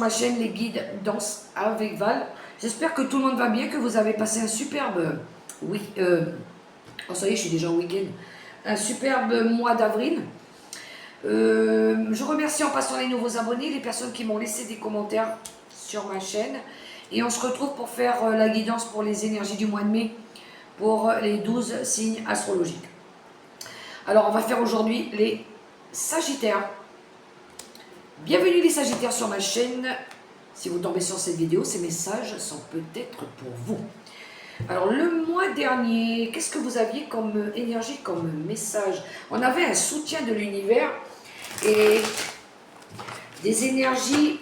ma chaîne Les Guides Danse avec Val. J'espère que tout le monde va bien, que vous avez passé un superbe oh ça y est, je suis déjà au week-end. Un superbe mois d'avril. Je remercie en passant les nouveaux abonnés, les personnes qui m'ont laissé des commentaires sur ma chaîne. Et on se retrouve pour faire la guidance pour les énergies du mois de mai, pour les 12 signes astrologiques. Alors on va faire aujourd'hui les Sagittaires. Bienvenue les Sagittaires sur ma chaîne. Si vous tombez sur cette vidéo, ces messages sont peut-être pour vous. Alors le mois dernier, qu'est-ce que vous aviez comme énergie, comme message? On avait un soutien de l'univers et des énergies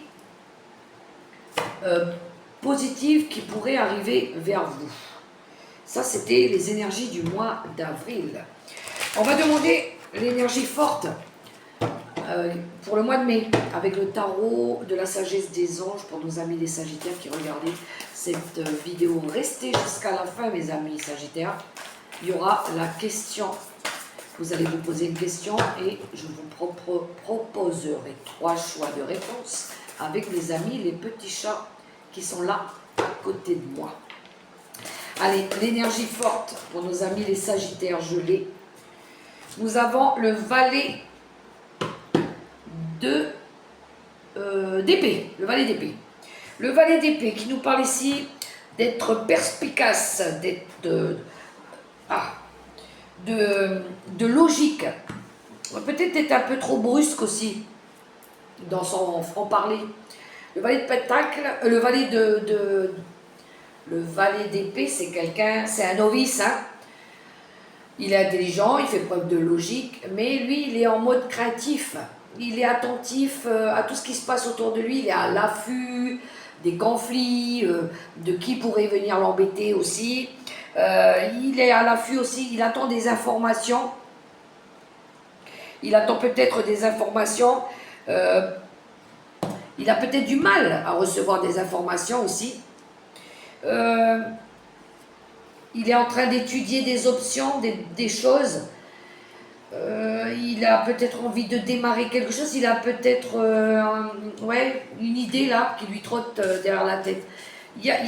positives qui pourraient arriver vers vous. Ça, c'était les énergies du mois d'avril. On va demander l'énergie forte pour le mois de mai, avec le tarot de la sagesse des anges pour nos amis les Sagittaires qui regardaient cette vidéo. Restez jusqu'à la fin, mes amis Sagittaires. Il y aura la question. Vous allez vous poser une question et je vous proposerai 3 choix de réponse avec mes amis les petits chats qui sont là à côté de moi. Allez, l'énergie forte pour nos amis les Sagittaires, je l'ai. Nous avons le valet d'épée, le valet d'épée. Le valet d'épée qui nous parle ici d'être perspicace, d'être de logique, peut-être d'être un peu trop brusque aussi dans son franc-parler. Le valet de pentacle, le valet d'épée, c'est quelqu'un, c'est un novice, hein. Il est intelligent, il fait preuve de logique, mais lui, il est en mode craintif. Il est attentif à tout ce qui se passe autour de lui. Il est à l'affût des conflits, de qui pourrait venir l'embêter aussi. Il est à l'affût aussi, il attend des informations. Il attend peut-être des informations. Il a peut-être du mal à recevoir des informations aussi. Il est en train d'étudier des options, des choses. Il a peut-être envie de démarrer quelque chose. Il a peut-être une idée là qui lui trotte derrière la tête. Il y a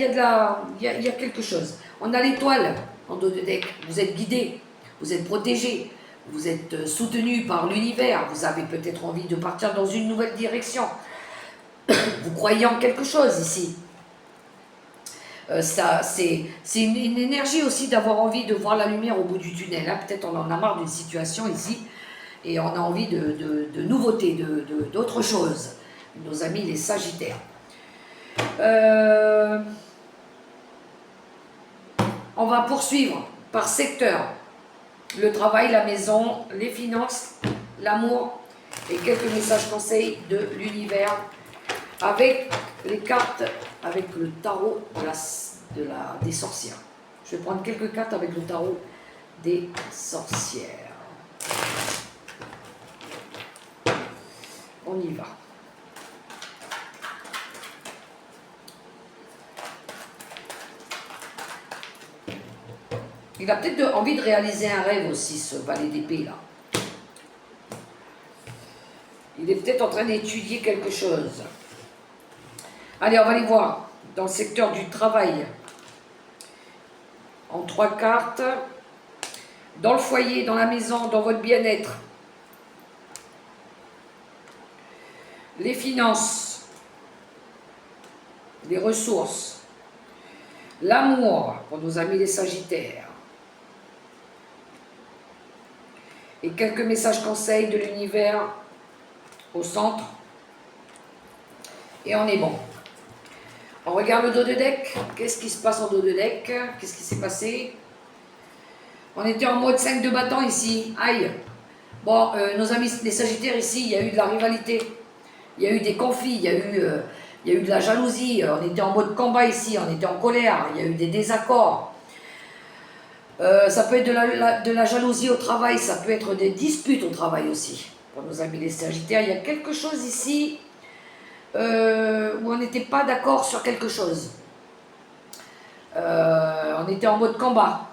quelque chose. On a l'étoile en dos de deck. Vous êtes guidé, vous êtes protégé, vous êtes soutenu par l'univers. Vous avez peut-être envie de partir dans une nouvelle direction. Vous croyez en quelque chose ici. C'est une énergie aussi d'avoir envie de voir la lumière au bout du tunnel. Hein. Peut-être on en a marre d'une situation ici et on a envie de nouveautés, d'autres choses. Nos amis les Sagittaires. On va poursuivre par secteur. Le travail, la maison, les finances, l'amour et quelques messages conseils de l'univers avec les cartes, avec le tarot des sorcières. Je vais prendre quelques cartes avec le tarot des sorcières. On y va. Il a peut-être envie de réaliser un rêve aussi, ce valet d'épée là. Il est peut-être en train d'étudier quelque chose. Allez, on va aller voir dans le secteur du travail. En 3 cartes. Dans le foyer, dans la maison, dans votre bien-être. Les finances. Les ressources. L'amour pour nos amis les Sagittaires. Et quelques messages conseils de l'univers au centre. Et on est bon. On regarde le dos de deck. Qu'est-ce qui se passe en dos de deck? Qu'est-ce qui s'est passé? On était en mode 5 de bâton ici. Aïe. Bon, nos amis les Sagittaires ici, il y a eu de la rivalité. Il y a eu des conflits. Il y a eu de la jalousie. On était en mode combat ici. On était en colère. Il y a eu des désaccords. Ça peut être de la jalousie au travail. Ça peut être des disputes au travail aussi. Pour nos amis les Sagittaires, il y a quelque chose ici où on n'était pas d'accord sur quelque chose. On était en mode combat.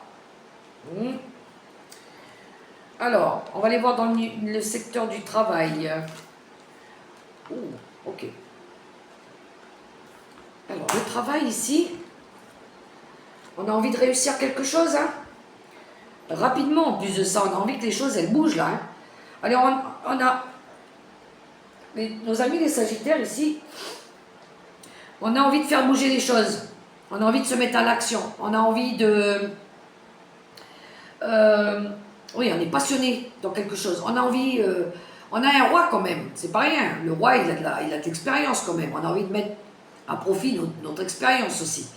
Alors, on va aller voir dans le secteur du travail. Ok. Alors, le travail ici, on a envie de réussir quelque chose, hein. Rapidement, en plus de ça, on a envie que les choses, elles bougent, là. Hein. Alors, on a... nos amis les Sagittaires, ici, on a envie de faire bouger les choses. On a envie de se mettre à l'action. On a envie de... oui, on est passionné dans quelque chose. On a envie... on a un roi quand même, c'est pas rien. Le roi, il a de l'expérience quand même. On a envie de mettre à profit notre expérience aussi.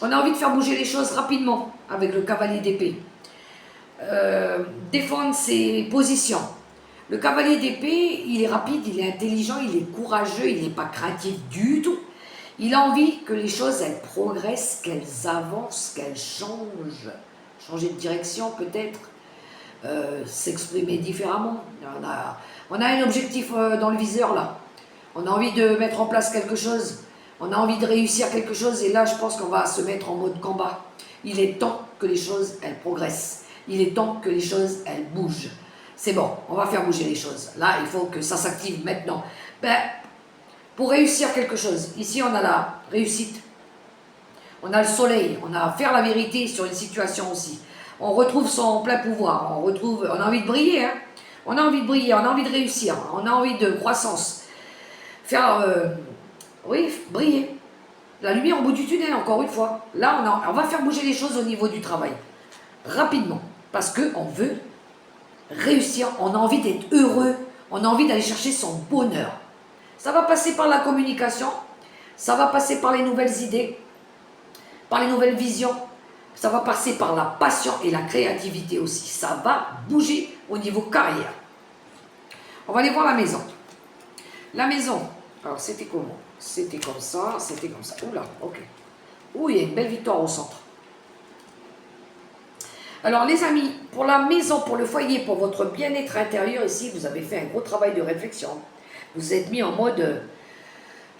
On a envie de faire bouger les choses rapidement avec le cavalier d'épée. Défendre ses positions. Le cavalier d'épée, il est rapide, il est intelligent, il est courageux, il n'est pas craintif du tout. Il a envie que les choses, elles progressent, qu'elles avancent, qu'elles changent. Changer de direction peut-être, s'exprimer différemment. On a un objectif dans le viseur là. On a envie de mettre en place quelque chose. On a envie de réussir quelque chose et là je pense qu'on va se mettre en mode combat. Il est temps que les choses, elles progressent. Il est temps que les choses, elles bougent. C'est bon, on va faire bouger les choses. Là, il faut que ça s'active maintenant. Ben, pour réussir quelque chose, ici on a la réussite. On a le soleil, on a à faire la vérité sur une situation aussi. On retrouve son plein pouvoir, on a envie de briller. Hein. On a envie de briller, on a envie de réussir, on a envie de croissance. Faire, oui, briller. La lumière au bout du tunnel, encore une fois. Là, on va faire bouger les choses au niveau du travail. Rapidement. Parce qu'on veut réussir, on a envie d'être heureux, on a envie d'aller chercher son bonheur. Ça va passer par la communication, ça va passer par les nouvelles idées, par les nouvelles visions, ça va passer par la passion et la créativité aussi. Ça va bouger au niveau carrière. On va aller voir la maison. La maison, alors c'était comment? C'était comme ça, c'était comme ça. Oula, ok. Ouh, il y a une belle victoire au centre. Alors les amis, pour la maison, pour le foyer, pour votre bien-être intérieur, ici, vous avez fait un gros travail de réflexion. Vous êtes mis en mode,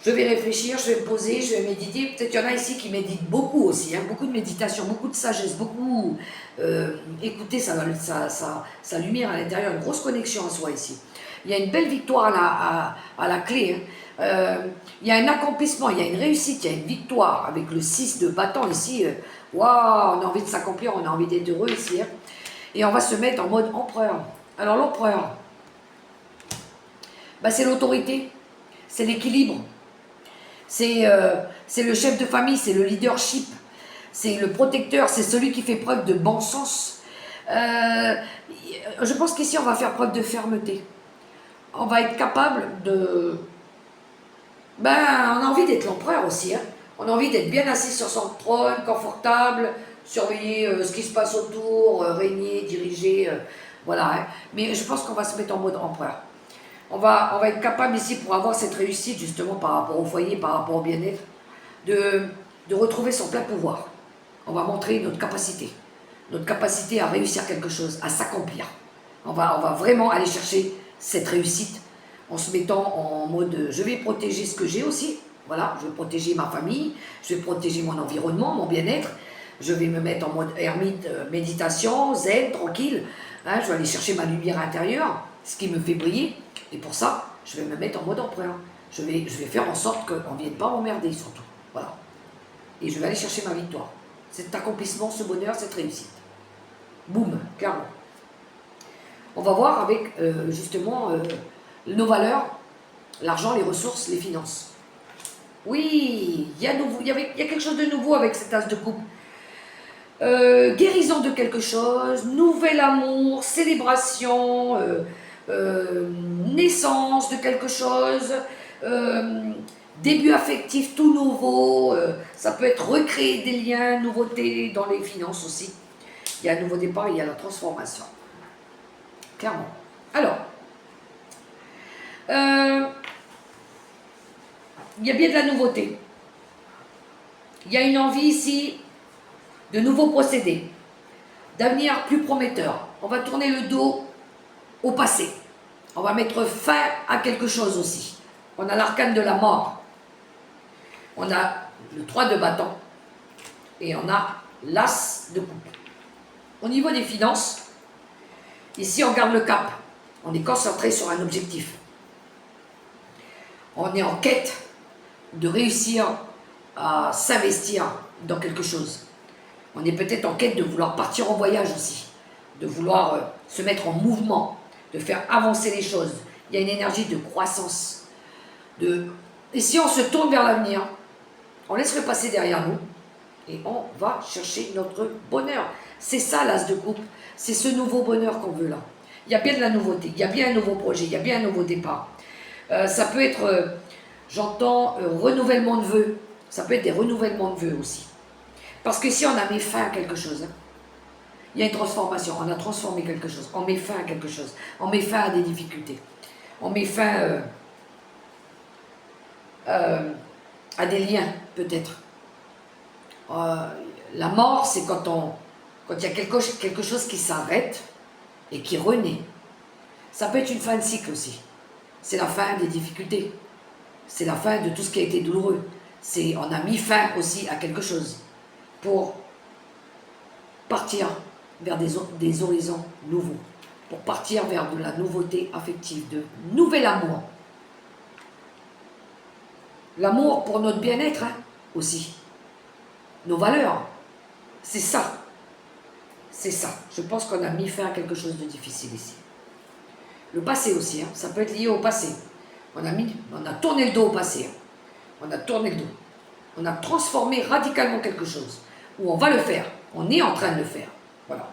je vais réfléchir, je vais me poser, je vais méditer. Peut-être qu'il y en a ici qui méditent beaucoup aussi, hein, beaucoup de méditation, beaucoup de sagesse, beaucoup écouter sa lumière à l'intérieur, une grosse connexion à soi ici. Il y a une belle victoire à la clé. Hein. Il y a un accomplissement, il y a une réussite, il y a une victoire avec le 6 de bâton ici. Waouh, on a envie de s'accomplir, on a envie d'être heureux ici. Hein. Et on va se mettre en mode empereur. Alors l'empereur, bah, c'est l'autorité, c'est l'équilibre, c'est le chef de famille, c'est le leadership, c'est le protecteur, c'est celui qui fait preuve de bon sens. Je pense qu'ici, on va faire preuve de fermeté. On va être capable de... Ben, on a envie d'être l'empereur aussi. Hein. On a envie d'être bien assis sur son trône, confortable, surveiller ce qui se passe autour, régner, diriger, voilà. Hein. Mais je pense qu'on va se mettre en mode empereur. On va être capable ici, pour avoir cette réussite, justement, par rapport au foyer, par rapport au bien-être, de retrouver son plein pouvoir. On va montrer notre capacité à réussir quelque chose, à s'accomplir. On va vraiment aller chercher cette réussite en se mettant en mode je vais protéger ce que j'ai aussi, voilà, je vais protéger ma famille, je vais protéger mon environnement, mon bien-être, je vais me mettre en mode ermite, méditation, zen, tranquille, hein, je vais aller chercher ma lumière intérieure, ce qui me fait briller, et pour ça, je vais me mettre en mode empereur, je vais faire en sorte qu'on ne vienne pas m'emmerder surtout, voilà, et je vais aller chercher ma victoire, cet accomplissement, ce bonheur, cette réussite, boum, clairement. On va voir avec justement nos valeurs, l'argent, les ressources, les finances. Oui, il y a quelque chose de nouveau avec cet as de coupe. Guérison de quelque chose, nouvel amour, célébration, naissance de quelque chose, début affectif tout nouveau, ça peut être recréer des liens, nouveauté dans les finances aussi. Il y a un nouveau départ, il y a la transformation. Clairement. Alors, il y a bien de la nouveauté. Il y a une envie ici de nouveaux procédés, d'avenir plus prometteur. On va tourner le dos au passé. On va mettre fin à quelque chose aussi. On a l'arcane de la mort. On a le 3 de bâton. Et on a l'as de coupe. Au niveau des finances, ici, on garde le cap. On est concentré sur un objectif. On est en quête de réussir à s'investir dans quelque chose. On est peut-être en quête de vouloir partir en voyage aussi, de vouloir se mettre en mouvement, de faire avancer les choses. Il y a une énergie de croissance. Et si on se tourne vers l'avenir, on laisse le passé derrière nous et on va chercher notre bonheur. C'est ça l'as de coupe, c'est ce nouveau bonheur qu'on veut là. Il y a bien de la nouveauté, il y a bien un nouveau projet, il y a bien un nouveau départ. Ça peut être, j'entends, renouvellement de vœux. Ça peut être des renouvellements de vœux aussi. Parce que si on a mis fin à quelque chose, hein, il y a une transformation, on a transformé quelque chose, on met fin à quelque chose, on met fin à des difficultés, on met fin à des liens peut-être. La mort, c'est quand il y a quelque chose qui s'arrête et qui renaît. Ça peut être une fin de cycle aussi. C'est la fin des difficultés. C'est la fin de tout ce qui a été douloureux. On a mis fin aussi à quelque chose pour partir vers des horizons nouveaux, pour partir vers de la nouveauté affective, de nouvel amour. L'amour pour notre bien-être hein, aussi. Nos valeurs. C'est ça. C'est ça. Je pense qu'on a mis fin à quelque chose de difficile ici. Le passé aussi, hein, ça peut être lié au passé. On a tourné le dos au passé. Hein. On a tourné le dos. On a transformé radicalement quelque chose. Ou on va le faire. On est en train de le faire. Voilà.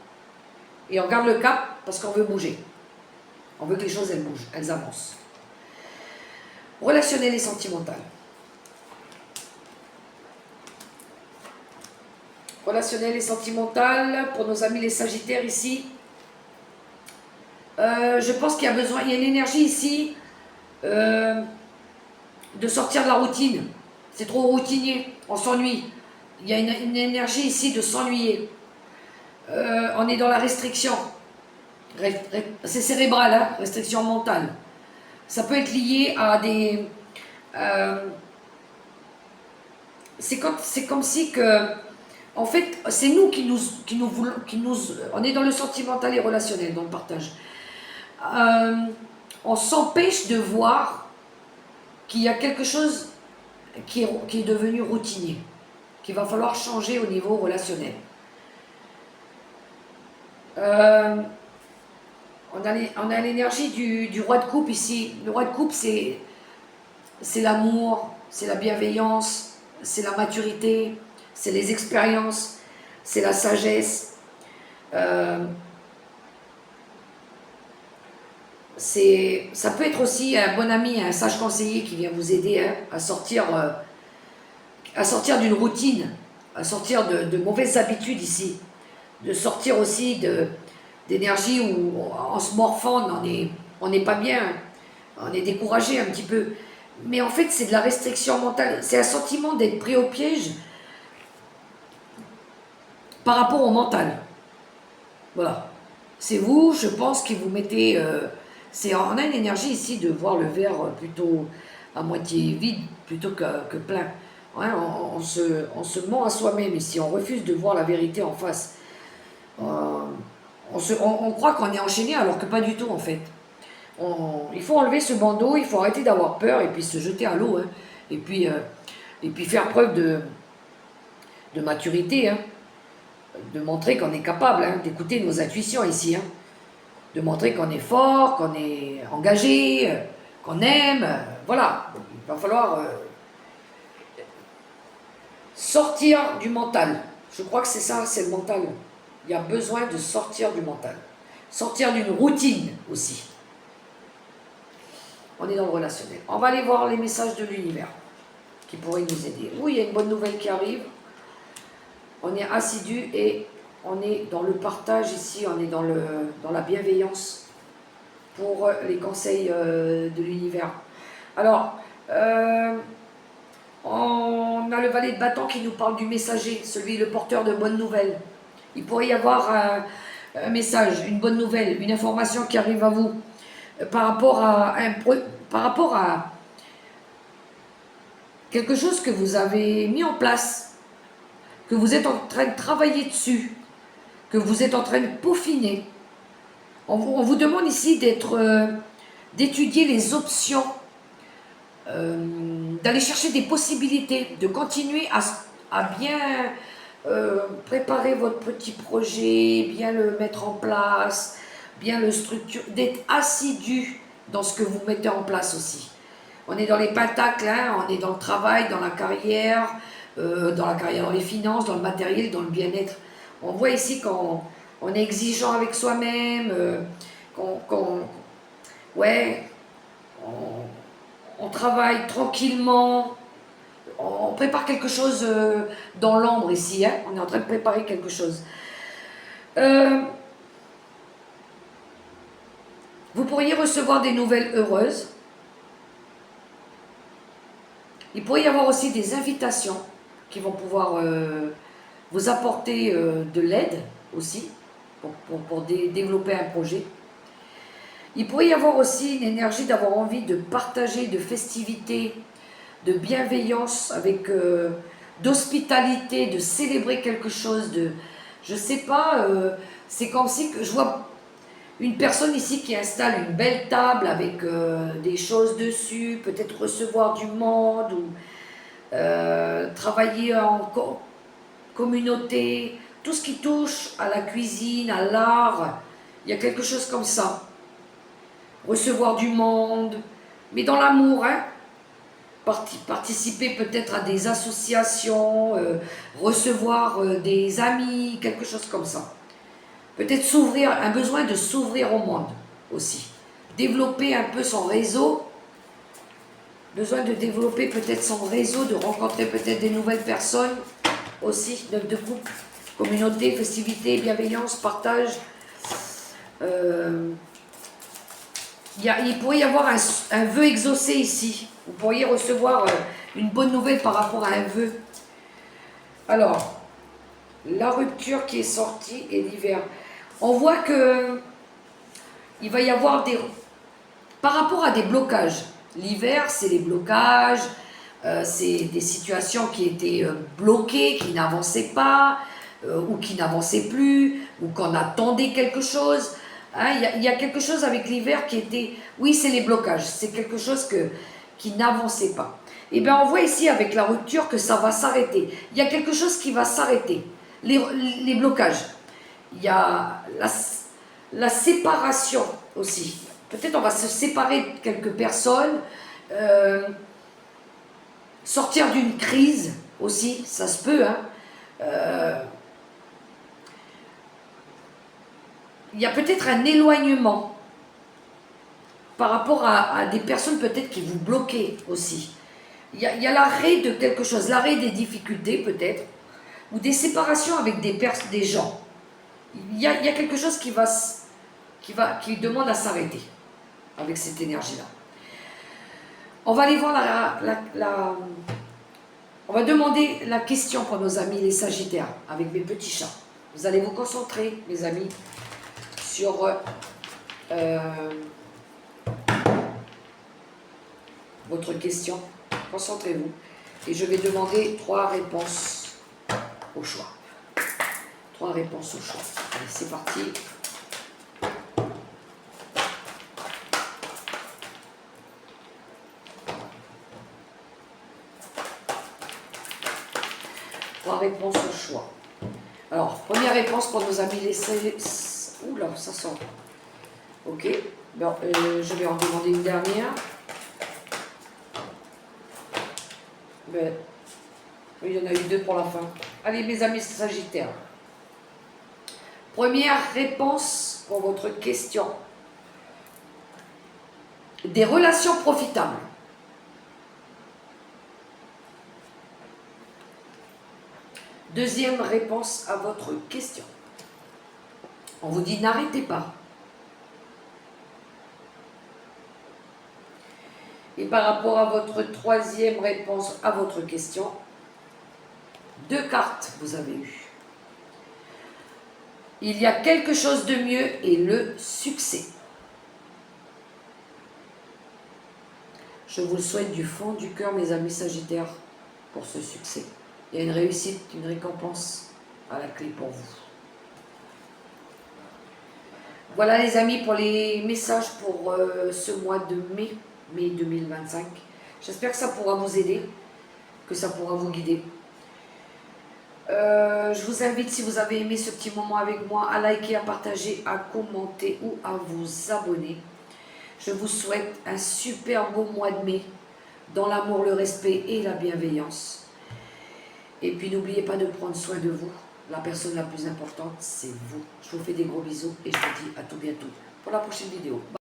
Et on garde le cap parce qu'on veut bouger. On veut que les choses, elles bougent, elles avancent. Relationnel et sentimental. Relationnel et sentimental, pour nos amis les Sagittaires ici. Je pense qu'il y a besoin, il y a une énergie ici de sortir de la routine. C'est trop routinier, on s'ennuie. Il y a une énergie ici de s'ennuyer. On est dans la restriction. C'est cérébral, hein, restriction mentale. Ça peut être lié à des... c'est comme si que... En fait, c'est nous qui nous voulons... on est dans le sentimental et relationnel, dans le partage. On s'empêche de voir qu'il y a quelque chose qui est devenu routinier, qu'il va falloir changer au niveau relationnel. On a l'énergie du roi de coupe ici. Le roi de coupe, c'est l'amour, c'est la bienveillance, c'est la maturité, c'est les expériences, c'est la sagesse. Ça peut être aussi un bon ami, un sage conseiller qui vient vous aider hein, à sortir d'une routine, à sortir de mauvaises habitudes ici, de sortir aussi d'énergie où en se morfant on n'est pas bien, on est découragé un petit peu. Mais en fait c'est de la restriction mentale, c'est un sentiment d'être pris au piège par rapport au mental. Voilà. C'est vous, je pense, qui vous mettez... on a une énergie ici de voir le verre plutôt à moitié vide plutôt que plein. Ouais, on se ment à soi-même ici, on refuse de voir la vérité en face. On croit qu'on est enchaîné alors que pas du tout en fait. Il faut enlever ce bandeau, il faut arrêter d'avoir peur et puis se jeter à l'eau. Hein. Et puis faire preuve de maturité, hein. De montrer qu'on est capable hein, d'écouter nos intuitions ici. Hein. De montrer qu'on est fort, qu'on est engagé, qu'on aime. Voilà, il va falloir sortir du mental. Je crois que c'est ça, c'est le mental. Il y a besoin de sortir du mental. Sortir d'une routine aussi. On est dans le relationnel. On va aller voir les messages de l'univers qui pourraient nous aider. Oui, il y a une bonne nouvelle qui arrive. On est assidu et on est dans le partage ici, on est dans la bienveillance pour les conseils de l'univers. Alors, on a le valet de bâton qui nous parle du messager, le porteur de bonnes nouvelles. Il pourrait y avoir un message, une bonne nouvelle, une information qui arrive à vous par rapport à quelque chose que vous avez mis en place, que vous êtes en train de travailler dessus, que vous êtes en train de peaufiner. On vous demande ici d'étudier les options d'aller chercher des possibilités, de continuer à bien préparer votre petit projet, bien le mettre en place, bien le structurer, d'être assidu dans ce que vous mettez en place aussi. On est dans les pentacles, hein, on est dans le travail, dans la carrière, dans les finances, dans le matériel, dans le bien-être. On voit ici qu'on est exigeant avec soi-même, ouais, on travaille tranquillement, on prépare quelque chose dans l'ombre ici, hein, on est en train de préparer quelque chose. Vous pourriez recevoir des nouvelles heureuses. Il pourrait y avoir aussi des invitations qui vont pouvoir vous apporter de l'aide aussi pour développer un projet. Il pourrait y avoir aussi une énergie d'avoir envie de partager, de festivités, de bienveillance, avec d'hospitalité, de célébrer quelque chose, de, je sais pas, c'est comme si je vois une personne ici qui installe une belle table avec des choses dessus, peut-être recevoir du monde ou travailler en communauté, tout ce qui touche à la cuisine, à l'art, il y a quelque chose comme ça. Recevoir du monde, mais dans l'amour, hein. Participer peut-être à des associations, recevoir des amis, quelque chose comme ça. Peut-être s'ouvrir, un besoin de s'ouvrir au monde aussi. Développer un peu son réseau, besoin de développer peut-être son réseau, de rencontrer peut-être des nouvelles personnes aussi, de couple, communauté, festivité, bienveillance, partage. Il pourrait y avoir un vœu exaucé ici. Vous pourriez recevoir une bonne nouvelle par rapport à un vœu. Alors, la rupture qui est sortie et l'hiver. On voit que il va y avoir par rapport à des blocages. L'hiver, c'est les blocages, c'est des situations qui étaient bloquées, qui n'avançaient pas, ou qui n'avançaient plus, ou qu'on attendait quelque chose. Hein, y a quelque chose avec l'hiver qui était... Oui, c'est les blocages, c'est quelque chose qui n'avançait pas. Et bien on voit ici avec la rupture que ça va s'arrêter. Il y a quelque chose qui va s'arrêter. Les blocages. Il y a la séparation aussi. Peut-être on va se séparer de quelques personnes, sortir d'une crise aussi, ça se peut. Hein. Il y a peut-être un éloignement par rapport à des personnes peut-être qui vous bloquent aussi. Il y a l'arrêt de quelque chose, l'arrêt des difficultés peut-être, ou des séparations avec des gens. Il y a quelque chose qui demande à s'arrêter avec cette énergie-là. On va aller voir on va demander la question pour nos amis les Sagittaires avec mes petits chats. Vous allez vous concentrer, mes amis, sur votre question. Concentrez-vous. Et je vais demander 3 réponses au choix. 3 réponses au choix. Allez, c'est parti. Réponse au choix. Alors, première réponse pour nos amis les... Oula, ça sort. Ok. Bon, je vais en demander une dernière. Ben, il y en a eu 2 pour la fin. Allez, mes amis Sagittaires. Première réponse pour votre question. Des relations profitables. Deuxième réponse à votre question. On vous dit n'arrêtez pas. Et par rapport à votre troisième réponse à votre question, 2 cartes vous avez eues. Il y a quelque chose de mieux et le succès. Je vous le souhaite du fond du cœur, mes amis Sagittaires, pour ce succès. Il y a une réussite, une récompense à la clé pour vous. Voilà les amis pour les messages pour ce mois de mai 2025. J'espère que ça pourra vous aider, que ça pourra vous guider. Je vous invite, si vous avez aimé ce petit moment avec moi, à liker, à partager, à commenter ou à vous abonner. Je vous souhaite un super beau mois de mai dans l'amour, le respect et la bienveillance. Et puis n'oubliez pas de prendre soin de vous. La personne la plus importante, c'est vous. Je vous fais des gros bisous et je vous dis à tout bientôt pour la prochaine vidéo. Bye.